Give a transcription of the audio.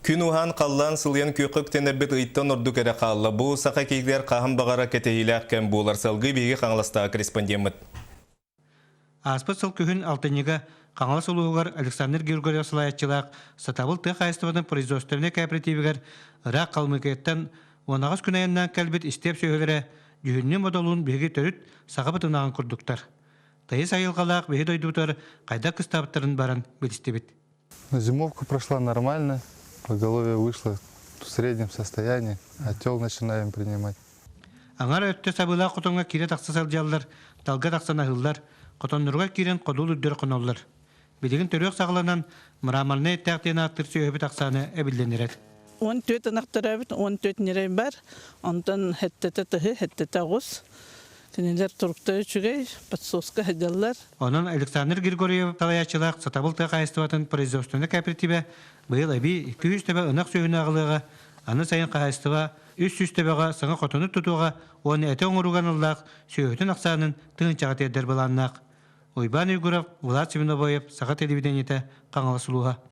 Күн ухан қаллан сылыян көқік тенербет ұйттан орду кәрі қалла. Бұл сақа кейдер қағым бағара кәтейлі әккен болар салғы бейгі қаңласта корреспондент. Аспыт сыл күхін алтыніға қаңлас ұлуғар Александр Георгиев Салаятчылақ сатабыл тұқ айыстывының производственный кооперативігер ұрақ қалмыкеттен онағыз күн айыннан кәлбет істеп сөйлері жүхінне модалуын бейгі төріт сағабытынаған күрдіктар. Тайыз айылғалақ бейгі дойдутар қайда кыстабыттарын баран білістебет. Зимовка прошла нормально, поголовье вышло в среднем состоянии, отел начинаем принимать. Аңар өтті сабыла құтонға кире тақсы салжалылар, талға тақсан ahыллар, құтоннырға кирен қодул үддер құноллар. Білігін төрек сағыланан мұрамалны әттәқтен аттыр сөйөбі тақсаны әбілденерет. 14 анақтырабыт, 14 нерейн бар, онтан хәттеті тұхы, хәттеті ғыз. Тенелер тұрықты үшігей, подсоска хәдяллар. Онын Александр Григорьев Салаятчылақ сатабыл тұқ айыстыватын производственный кооперативе бұйыл әбі 200 төбе ынақ сөйін ағылыға, аны сайын қағайыстыва 300 төбеға сыңа қотыны тұтуға, оны әті оңыруған ұллақ сөйетін ақсанын тұңынчаға теддер бұланнақ. Ойбан Үйгұров, Влад Семеновоев, Саға телевидениеті, Қаңалы Сұлуға.